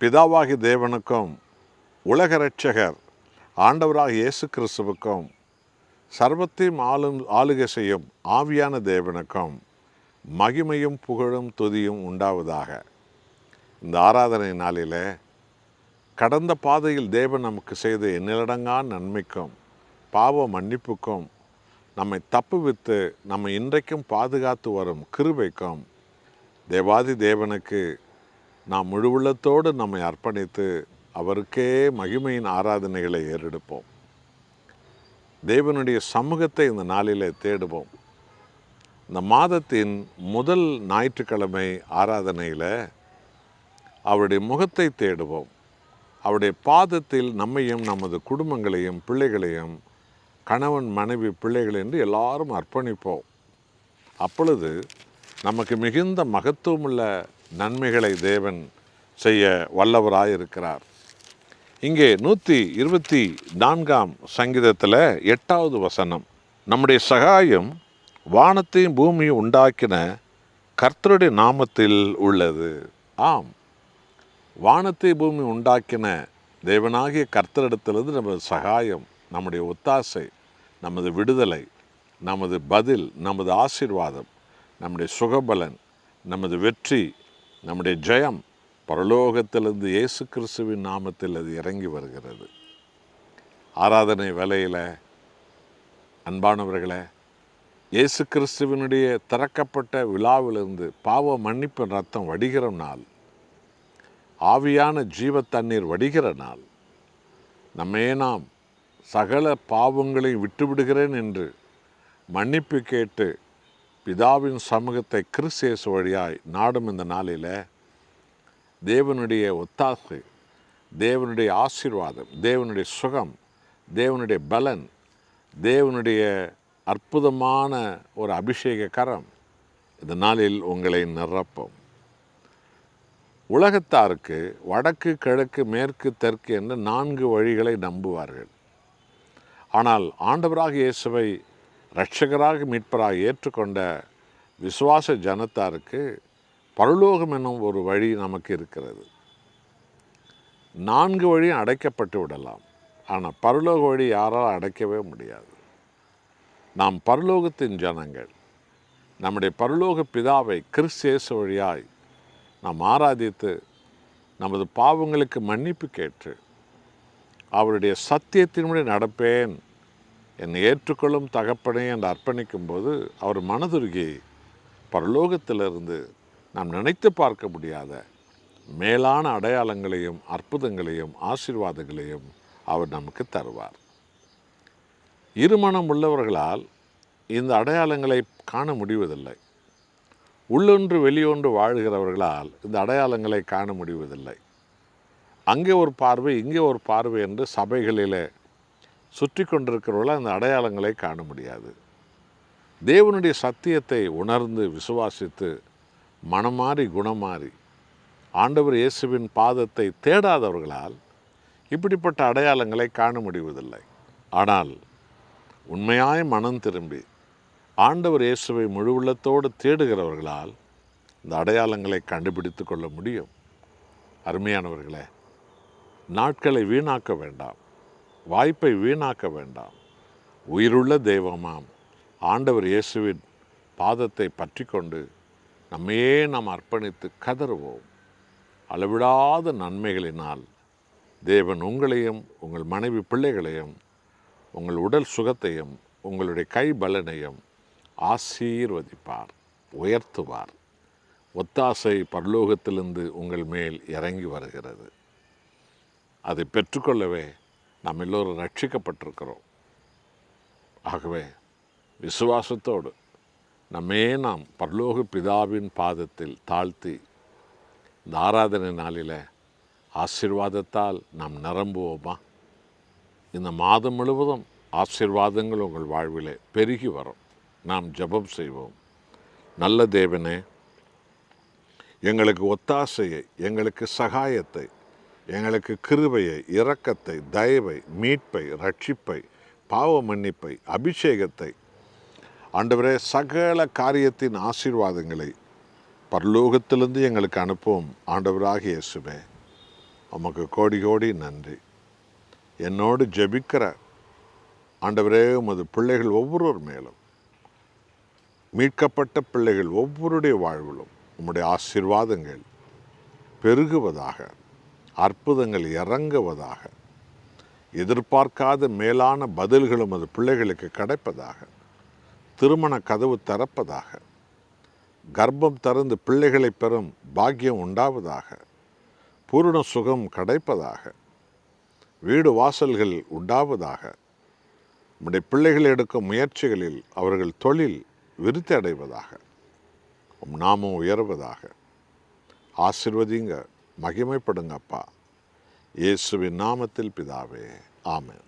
பிதாவாகி தேவனுக்கும் உலக இரட்சகர் ஆண்டவராக இயேசு கிறிஸ்துவுக்கும் சர்வத்தையும் ஆளுகை செய்யும் ஆவியான தேவனுக்கும் மகிமையும் புகழும் துதியும் உண்டாவதாக. இந்த ஆராதனை நாளில் கடந்த பாதையில் தேவன் நமக்கு செய்த எண்ணிலடங்கா நன்மைக்கும் பாவ மன்னிப்புக்கும் நம்மை தப்புவித்து நம்மை இன்றைக்கும் பாதுகாத்து வரும் கிருபைக்கும் தேவாதி தேவனுக்கு நாம் முழு உள்ளத்தோடு நம்மை அர்ப்பணித்து அவருக்கே மகிமையின் ஆராதனைகளை ஏறெடுப்போம். தேவனுடைய சமூகத்தை இந்த நாளிலே தேடுவோம். இந்த மாதத்தின் முதல் ஞாயிற்றுக்கிழமை ஆராதனையில் அவருடைய முகத்தை தேடுவோம். அவருடைய பாதத்தில் நம்மையும் நமது குடும்பங்களையும் பிள்ளைகளையும் கணவன் மனைவி பிள்ளைகள் என்று எல்லாரும் அர்ப்பணிப்போம். அப்பொழுது நமக்கு மிகுந்த மகத்துவமுள்ள நன்மைகளை தேவன் செய்ய வல்லவராயிருக்கிறார். இங்கே 124ஆம் சங்கீதத்தில் 8வது வசனம், நம்முடைய சகாயம் வானத்தையும் பூமியும் உண்டாக்கின கர்த்தருடைய நாமத்தில் உள்ளது. ஆம், வானத்தை பூமி உண்டாக்கின தேவனாகிய கர்த்தரிடத்திலிருந்து நமது சகாயம், நம்முடைய ஒத்தாசை, நமது விடுதலை, நமது பதில், நமது ஆசீர்வாதம், நம்முடைய சுகபலன், நமது வெற்றி, நம்முடைய ஜெயம் பரலோகத்திலிருந்து இயேசு கிறிஸ்துவின் நாமத்தில் அது இறங்கி வருகிறது. ஆராதனை வேளையில் அன்பானவர்களே, இயேசு கிறிஸ்துவினுடைய திறக்கப்பட்ட விழாவிலிருந்து பாவ மன்னிப்பின் ரத்தம் வடிகிற நாள், ஆவியான ஜீவ தண்ணீர் வடிகிற நாள், நாம் சகல பாவங்களையும் விட்டுவிடுகிறேன் என்று மன்னிப்பு கேட்டு பிதாவின் சமூகத்தை கிறிஸ்து இயேசு வழியாய் நாடும் இந்த நாளில் தேவனுடைய ஒத்தாசை, தேவனுடைய ஆசீர்வாதம், தேவனுடைய சுகம், தேவனுடைய பலன், தேவனுடைய அற்புதமான ஒரு அபிஷேக கரம் இந்த நாளில் உங்களை நிரப்பும். உலகத்தாருக்கு வடக்கு கிழக்கு மேற்கு தெற்கு என்று 4 வழிகளை நம்புவார்கள். ஆனால் ஆண்டவராக இயேசுவை இரட்சகராக மீட்பராக ஏற்றுக்கொண்ட விசுவாச ஜனத்தாருக்கு பரலோகம் என்னும் ஒரு வழி நமக்கு இருக்கிறது. 4 வழியும் அடைக்கப்பட்டு விடலாம், ஆனால் பரலோக வழி யாரால் அடைக்கவே முடியாது. நாம் பரலோகத்தின் ஜனங்கள். நம்முடைய பரலோக பிதாவை கிறிஸ்து இயேசு வழியாய் நாம் ஆராதித்து நமது பாவங்களுக்கு மன்னிப்பு கேட்டு அவருடைய சத்தியத்தின்படி நடப்பேன், என்னை ஏற்றுக்கொள்ளும் தகப்பனே என்று அர்ப்பணிக்கும் போது அவர் மனதுருகி பரலோகத்திலிருந்து நாம் நினைத்து பார்க்க முடியாத மேலான அடையாளங்களையும் அற்புதங்களையும் ஆசீர்வாதங்களையும் அவர் நமக்கு தருவார். இருமனம் உள்ளவர்களால் இந்த அடையாளங்களை காண முடிவதில்லை. உள்ளொன்று வெளியொன்று வாழ்கிறவர்களால் இந்த அடையாளங்களை காண முடிவதில்லை. அங்கே ஒரு பார்வை, இங்கே ஒரு பார்வை என்று சபைகளிலே சுற்றி கொண்டிருக்கிறவர்களால் அந்த அடையாளங்களை காண முடியாது. தேவனுடைய சத்தியத்தை உணர்ந்து விசுவாசித்து மனமாறி குணமாறி ஆண்டவர் இயேசுவின் பாதத்தை தேடாதவர்களால் இப்படிப்பட்ட அடையாளங்களை காண முடிவதில்லை. ஆனால் உண்மையாய் மனம் திரும்பி ஆண்டவர் இயேசுவை முழு உள்ளத்தோடு தேடுகிறவர்களால் இந்த அடையாளங்களை கண்டுபிடித்து கொள்ள முடியும். அருமையானவர்களே, நாட்களை வீணாக்க வேண்டாம், வாய்ப்பை வீணாக்க வேண்டாம். உயிருள்ள தெய்வமாம் ஆண்டவர் இயேசுவின் பாதத்தை பற்றி கொண்டு நம்மையே நாம் அர்ப்பணித்து கதறுவோம். அளவிடாத நன்மைகளினால் தேவன் உங்களையும் உங்கள் மனைவி பிள்ளைகளையும் உங்கள் உடல் சுகத்தையும் உங்களுடைய கை பலனையும் ஆசீர்வதிப்பார், உயர்த்துவார். ஒத்தாசை பரலோகத்திலிருந்து உங்கள் மேல் இறங்கி வருகிறது. அதை பெற்றுக்கொள்ளவே நாம் எல்லோரும் ரட்சிக்கப்பட்டிருக்கிறோம். ஆகவே விசுவாசத்தோடு நாம் பரலோக பிதாவின் பாதத்தில் தாழ்த்தி இந்த ஆராதனை நாளில் ஆசீர்வாதத்தால் நாம் நிரம்புவோமா? இந்த மாதம் முழுவதும் ஆசீர்வாதங்கள் உங்கள் வாழ்விலே பெருகி வரும். நாம் ஜெபம் செய்வோம். நல்ல தேவனே, எங்களுக்கு ஒத்தாசையை, எங்களுக்கு சகாயத்தை, எங்களுக்கு கிருபையை, இரக்கத்தை, தயவை, மீட்பை, ரட்சிப்பை, பாவ மன்னிப்பை, அபிஷேகத்தை, ஆண்டவரே சகல காரியத்தின் ஆசீர்வாதங்களை பரலோகத்திலிருந்து எங்களுக்கு அனுப்பும் ஆண்டவராகிய இயேசுவே. உமக்கு கோடி கோடி நன்றி. என்னோடு ஜெபிக்கிற ஆண்டவரே, உமது பிள்ளைகள் ஒவ்வொருவர் மேலும், மீட்கப்பட்ட பிள்ளைகள் ஒவ்வொருடைய வாழ்விலும் உம்முடைய ஆசீர்வாதங்கள் பெருகுவதாக, அற்புதங்கள் இறங்குவதாக, எதிர்பார்க்காத மேலான பதில்களும் அது பிள்ளைகளுக்கு கிடைப்பதாக, திருமண கதவு திறப்பதாக, கர்ப்பம் திறந்து பிள்ளைகளை பெறும் பாக்கியம் உண்டாவதாக, பூரண சுகம் கிடைப்பதாக, வீடு வாசல்கள் உண்டாவதாக, நம்முடைய பிள்ளைகள் எடுக்கும் முயற்சிகளில் அவர்கள் தொழில் விருத்தி அடைவதாக, நாமும் உயர்வதாக. ஆசீர்வதிங்க, மகிமைப்படுங்கப்பா. இயேசுவின் நாமத்தில் பிதாவே, ஆமென்.